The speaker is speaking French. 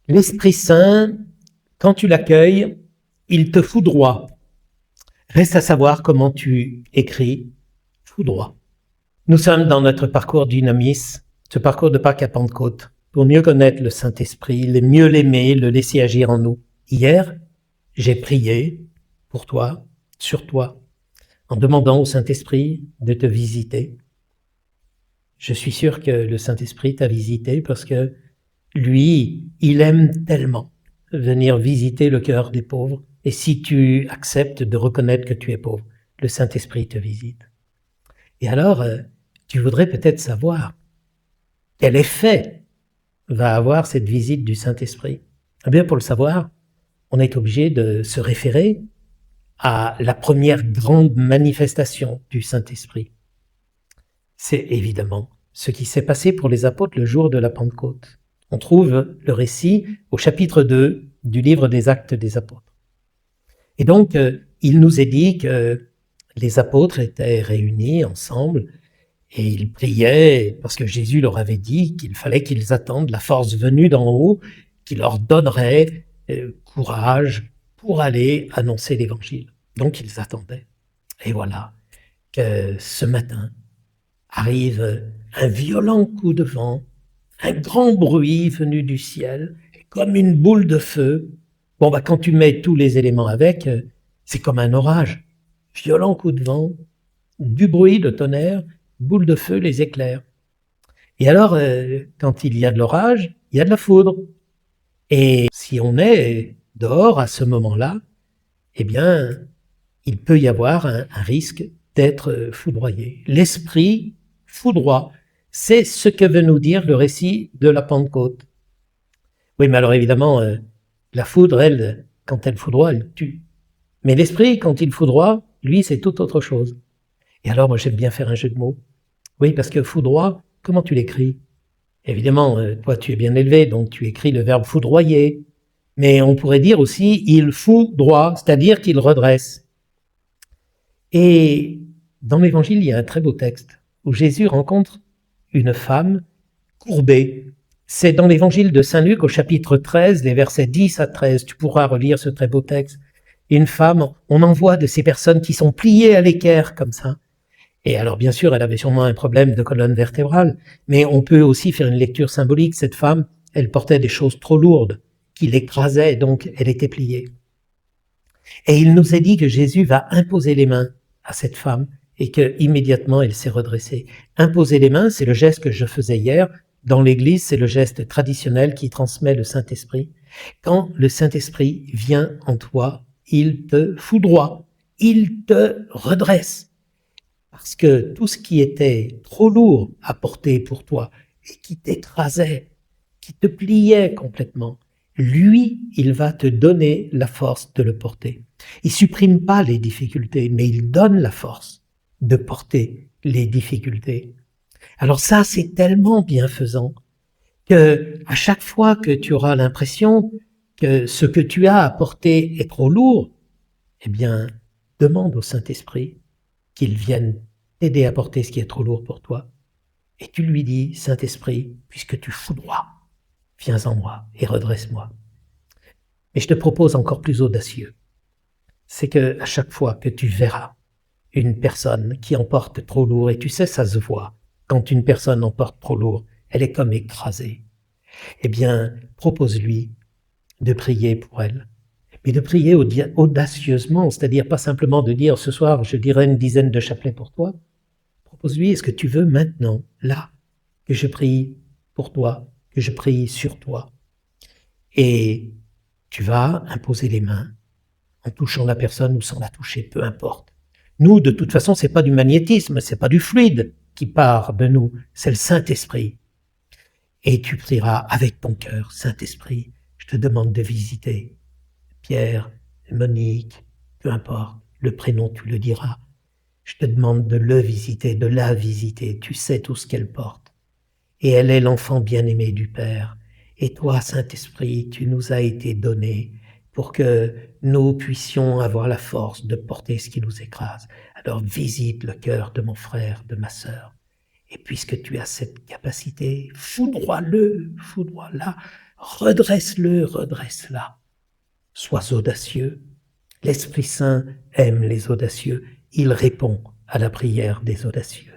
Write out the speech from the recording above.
L'Esprit Saint, quand tu l'accueilles, il te foudroie. Reste à savoir comment tu écris foudroie. Nous sommes dans notre parcours dynamis, ce parcours de Pâques à Pentecôte, pour mieux connaître le Saint-Esprit, mieux l'aimer, le laisser agir en nous. Hier, j'ai prié pour toi, sur toi, en demandant au Saint-Esprit de te visiter. Je suis sûr que le Saint-Esprit t'a visité parce que lui, il aime tellement venir visiter le cœur des pauvres. Et si tu acceptes de reconnaître que tu es pauvre, le Saint-Esprit te visite. Et alors, tu voudrais peut-être savoir quel effet va avoir cette visite du Saint-Esprit. Eh bien, pour le savoir, on est obligé de se référer à la première grande manifestation du Saint-Esprit. C'est évidemment ce qui s'est passé pour les apôtres le jour de la Pentecôte. On trouve le récit au chapitre 2 du livre des Actes des Apôtres. Et donc, il nous est dit que les apôtres étaient réunis ensemble et ils priaient parce que Jésus leur avait dit qu'il fallait qu'ils attendent la force venue d'en haut qui leur donnerait courage pour aller annoncer l'Évangile. Donc, ils attendaient. Et voilà que ce matin arrive un violent coup de vent, un grand bruit venu du ciel, comme une boule de feu. Bon, quand tu mets tous les éléments avec, c'est comme un orage. Violent coup de vent, du bruit, de tonnerre, boule de feu, les éclairs. Et alors, quand il y a de l'orage, il y a de la foudre. Et si on est dehors à ce moment-là, eh bien, il peut y avoir un risque d'être foudroyé. L'esprit foudroie, c'est ce que veut nous dire le récit de la Pentecôte. Oui, mais alors évidemment, la foudre, elle, quand elle foudroie, elle tue. Mais l'esprit, quand il foudroie, lui, c'est tout autre chose. Et alors, moi, j'aime bien faire un jeu de mots. Oui, parce que foudroie, comment tu l'écris? Évidemment, toi, tu es bien élevé, donc tu écris le verbe foudroyer. Mais on pourrait dire aussi, il foudroie, c'est-à-dire qu'il redresse. Et dans l'Évangile, il y a un très beau texte où Jésus rencontre une femme courbée. C'est dans l'Évangile de Saint Luc au chapitre 13, les versets 10 à 13. Tu pourras relire ce très beau texte. Une femme, on en voit de ces personnes qui sont pliées à l'équerre comme ça. Et alors, bien sûr, elle avait sûrement un problème de colonne vertébrale, mais on peut aussi faire une lecture symbolique. Cette femme, elle portait des choses trop lourdes qui l'écrasaient, donc elle était pliée. Et il nous est dit que Jésus va imposer les mains à cette femme et que immédiatement elle s'est redressée. Imposer les mains, c'est le geste que je faisais hier. Dans l'Église, c'est le geste traditionnel qui transmet le Saint-Esprit. Quand le Saint-Esprit vient en toi, il te foudroie, il te redresse. Parce que tout ce qui était trop lourd à porter pour toi et qui t'écrasait, qui te pliait complètement, lui, il va te donner la force de le porter. Il supprime pas les difficultés, mais il donne la force de porter les difficultés. Alors ça, c'est tellement bienfaisant que à chaque fois que tu auras l'impression que ce que tu as à porter est trop lourd, eh bien, demande au Saint-Esprit qu'il vienne t'aider à porter ce qui est trop lourd pour toi. Et tu lui dis, Saint-Esprit, puisque tu foudroies, viens en moi et redresse-moi. Mais je te propose encore plus audacieux. C'est que à chaque fois que tu verras une personne qui emporte trop lourd, et tu sais, ça se voit, quand une personne emporte trop lourd, elle est comme écrasée. Eh bien, propose-lui de prier pour elle, mais de prier audacieusement, c'est-à-dire pas simplement de dire ce soir, je dirai une dizaine de chapelets pour toi. Propose-lui, est-ce que tu veux maintenant, là, que je prie pour toi, que je prie sur toi? Et tu vas imposer les mains en touchant la personne ou sans la toucher, peu importe. Nous, de toute façon, c'est pas du magnétisme, c'est pas du fluide qui part de nous, c'est le Saint-Esprit. Et tu prieras avec ton cœur, Saint-Esprit, je te demande de visiter Pierre, Monique, peu importe, le prénom tu le diras. Je te demande de le visiter, de la visiter, tu sais tout ce qu'elle porte. Et elle est l'enfant bien-aimé du Père. Et toi, Saint-Esprit, tu nous as été donné pour que nous puissions avoir la force de porter ce qui nous écrase. Alors visite le cœur de mon frère, de ma sœur. Et puisque tu as cette capacité, foudroie-le, foudroie-la, redresse-le, redresse-la. Sois audacieux. L'Esprit Saint aime les audacieux. Il répond à la prière des audacieux.